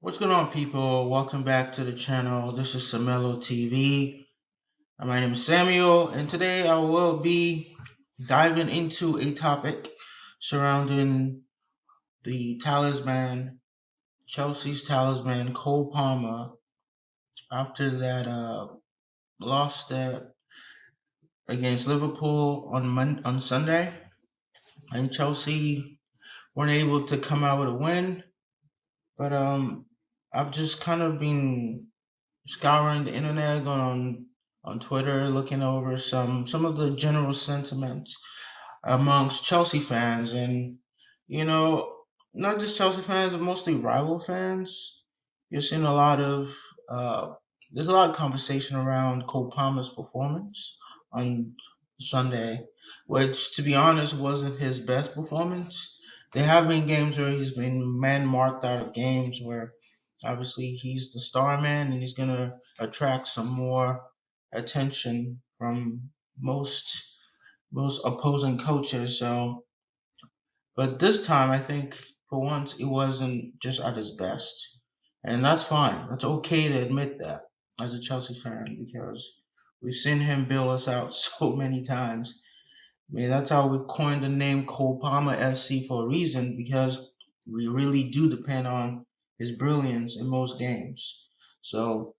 What's going on, people? Welcome back to the channel. This is Samelo TV. My name is Samuel, and today I will be diving into a topic surrounding the talisman, Chelsea's talisman, Cole Palmer, after that loss that against Liverpool on Sunday, and Chelsea weren't able to come out with a win. But I've just kind of been scouring the internet, going on Twitter, looking over some of the general sentiments amongst Chelsea fans, and you know, not just Chelsea fans, but mostly rival fans. You're seeing a lot of there's a lot of conversation around Cole Palmer's performance on Sunday, which, to be honest, wasn't his best performance. There have been games where he's been man marked out of games where obviously he's the star man and he's gonna attract some more attention from most opposing coaches. So, but this time I think for once it wasn't just at his best, and that's fine. That's okay to admit that as a Chelsea fan because we've seen him bail us out so many times. I mean, that's how we've coined the name Cole Palmer FC for a reason because we really do depend on his brilliance in most games. So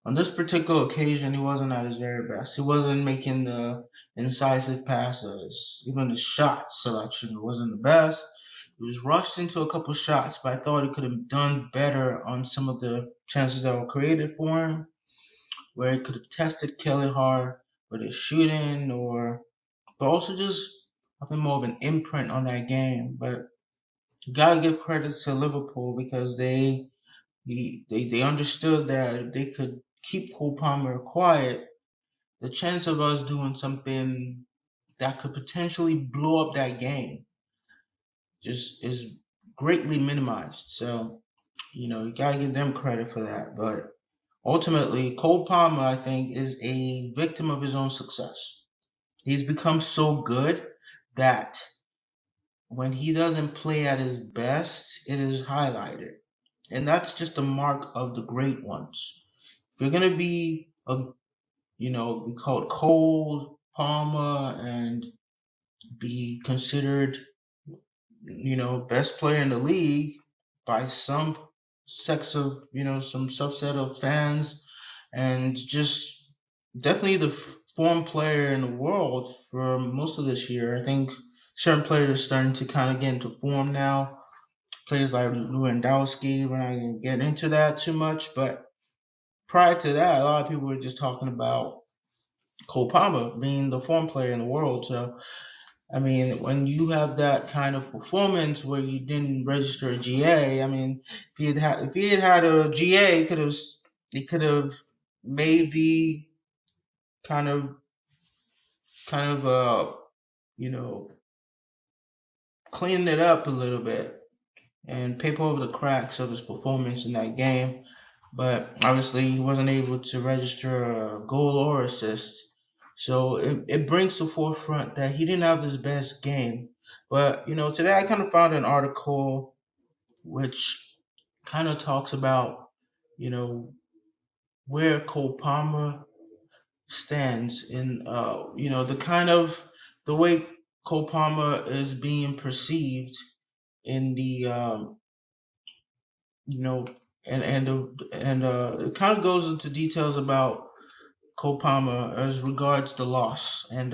on this particular occasion, he wasn't at his very best. He wasn't making the incisive passes. Even the shot selection wasn't the best. He was rushed into a couple shots, but I thought he could have done better on some of the chances that were created for him, where he could have tested Kelly hard with his shooting, or but also just having more of an imprint on that game. But you gotta give credit to Liverpool because they understood that if they could keep Cole Palmer quiet, the chance of us doing something that could potentially blow up that game just is greatly minimized. So, you gotta give them credit for that. But ultimately, Cole Palmer, I think, is a victim of his own success. He's become so good that when he doesn't play at his best, it is highlighted. And that's just a mark of the great ones. If you're gonna be called Cole Palmer and be considered, best player in the league by some some subset of fans, and just definitely the form player in the world for most of this year. I think certain players are starting to kind of get into form now. Players like Lewandowski, we're not going to get into that too much, but prior to that, a lot of people were just talking about Cole Palmer being the form player in the world. So, I mean, when you have that kind of performance where you didn't register a GA, I mean, if he had had a GA, he could have maybe kind of kind of you know cleaned it up a little bit and paper over the cracks of his performance in that game. But obviously, he wasn't able to register a goal or assist. So it brings to forefront that he didn't have his best game. But, today I kind of found an article which kind of talks about, you know, where Cole Palmer stands in, the kind of the way Cole Palmer is being perceived in the you know, and it kind of goes into details about Cole Palmer as regards the loss. And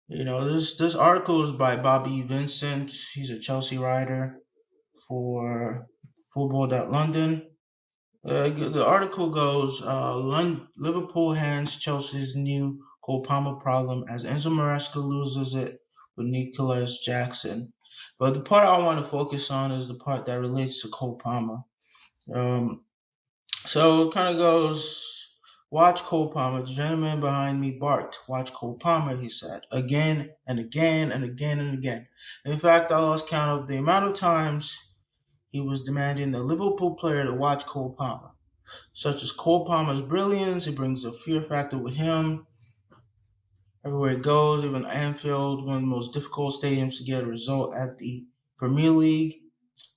this article is by Bobby Vincent. He's a Chelsea writer for Football.London. The article goes: Liverpool hands Chelsea's new Cole Palmer problem as Enzo Maresca loses it with Nicolas Jackson. But the part I want to focus on is the part that relates to Cole Palmer. Um, so it kind of goes, watch Cole Palmer. The gentleman behind me barked, watch Cole Palmer, he said, again and again and again and again. In fact, I lost count of the amount of times he was demanding the Liverpool player to watch Cole Palmer. Such as Cole Palmer's brilliance, it brings a fear factor with him. Everywhere he goes, even Anfield, one of the most difficult stadiums to get a result at the Premier League.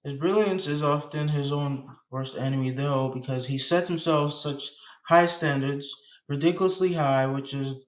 His brilliance is often his own worst enemy, though, because he sets himself such high standards, ridiculously high, which is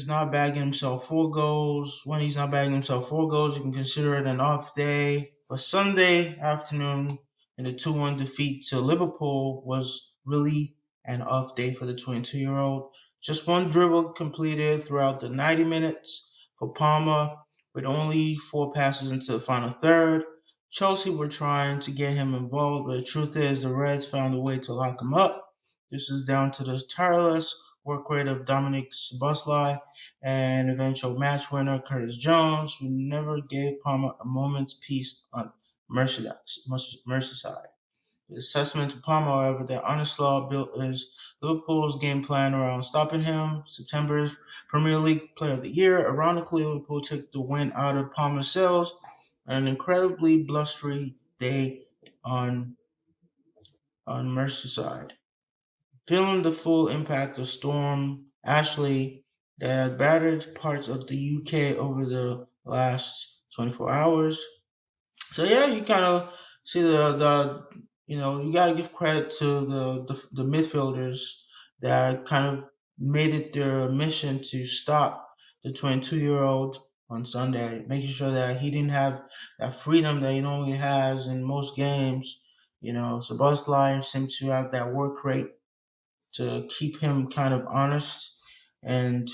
not bagging himself 4 goals. When he's not bagging himself 4 goals, you can consider it an off day. But Sunday afternoon in the 2-1 defeat to Liverpool was really an off day for the 22-year-old. Just one dribble completed throughout the 90 minutes for Palmer, with only 4 passes into the final third. Chelsea were trying to get him involved, but the truth is the Reds found a way to lock him up. This is down to the tireless work rate of Dominic Szoboszlai and eventual match winner Curtis Jones, who never gave Palmer a moment's peace on Merseyside. It's testament to Palmer, however, that Arneslaw built his Liverpool's game plan around stopping him. September's Premier League Player of the Year. Ironically, Liverpool took the win out of Palmer's sails on an incredibly blustery day on on Merseyside. Feeling the full impact of Storm Ashley that battered parts of the UK over the last 24 hours. So yeah, you kind of see you got to give credit to the midfielders that kind of made it their mission to stop the 22-year-old on Sunday, making sure that he didn't have that freedom that he normally has in most games. Sabazlai seems to have that work rate to keep him kind of honest and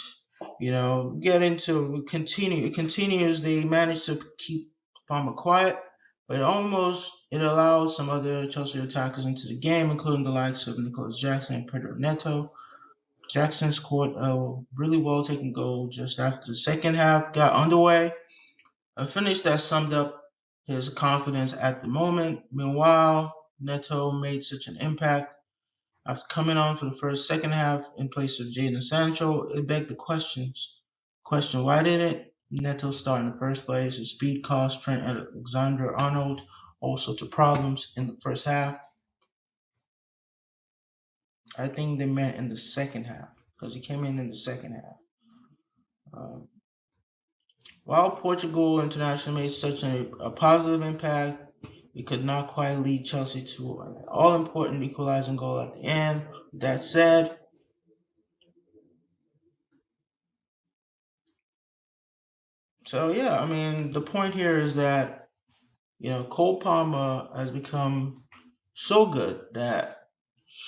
get into continue. It continues. They managed to keep Palmer quiet, but it allowed some other Chelsea attackers into the game, including the likes of Nicholas Jackson and Pedro Neto. Jackson scored a really well taken goal just after the second half got underway, a finish that summed up his confidence at the moment. Meanwhile, Neto made such an impact after coming on for the second half in place of Jadon Sancho. It begged the question: why didn't Neto start in the first place? His speed cost Trent Alexander-Arnold all sorts of problems in the first half. I think they meant in the second half because he came in the second half. Um, while Portugal international made such a positive impact, he could not quite lead Chelsea to an all-important equalizing goal at the end. That said, so yeah, I mean, the point here is that Cole Palmer has become so good that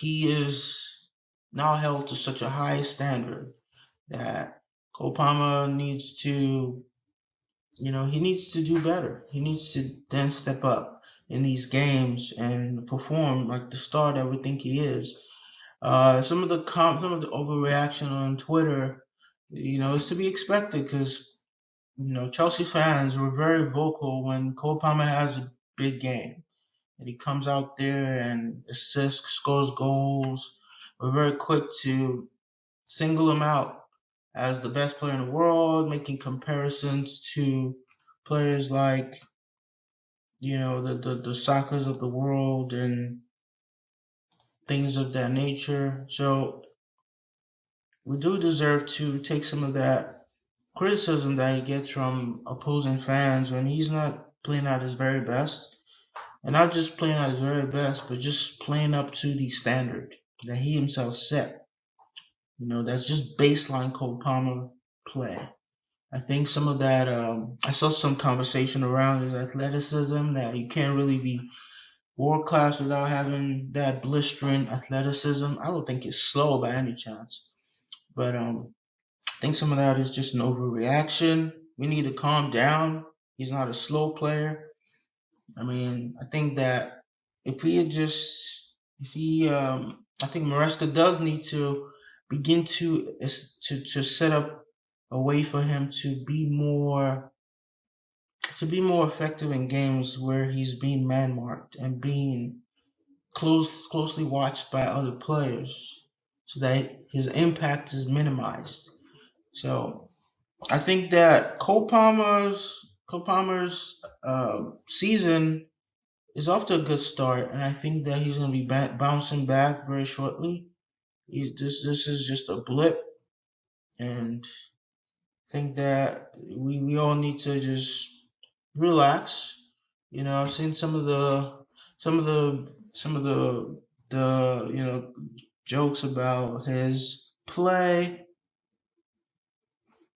he is now held to such a high standard that Cole Palmer needs to, he needs to do better. He needs to then step up in these games and perform like the star that we think he is. Some of the overreaction on Twitter, is to be expected because Chelsea fans were very vocal when Cole Palmer has a big game and he comes out there and assists, scores goals. We're very quick to single him out as the best player in the world, making comparisons to players like the Sakas of the world and things of that nature. So we do deserve to take some of that criticism that he gets from opposing fans when he's not playing at his very best. And not just playing at his very best, but just playing up to the standard that he himself set. That's just baseline Cole Palmer play. I think some of that, I saw some conversation around his athleticism that you can't really be world class without having that blistering athleticism. I don't think it's slow by any chance. But I think some of that is just an overreaction. We need to calm down. He's not a slow player. I mean, I think that I think Maresca does need to begin to set up a way for him to be more effective in games where he's being man marked and being closely watched by other players, so that his impact is minimized. So I think that Cole Palmer's season is off to a good start, and I think that he's going to be bouncing back very shortly. This is just a blip, and I think that we all need to just relax I've seen some of the jokes about his play.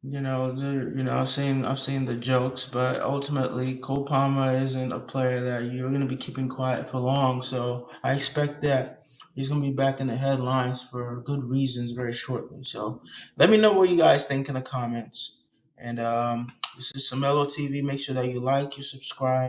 I've seen the jokes, but ultimately, Cole Palmer isn't a player that you're going to be keeping quiet for long. So I expect that he's going to be back in the headlines for good reasons very shortly. So let me know what you guys think in the comments. And this is Samelo TV. Make sure that you like, you subscribe.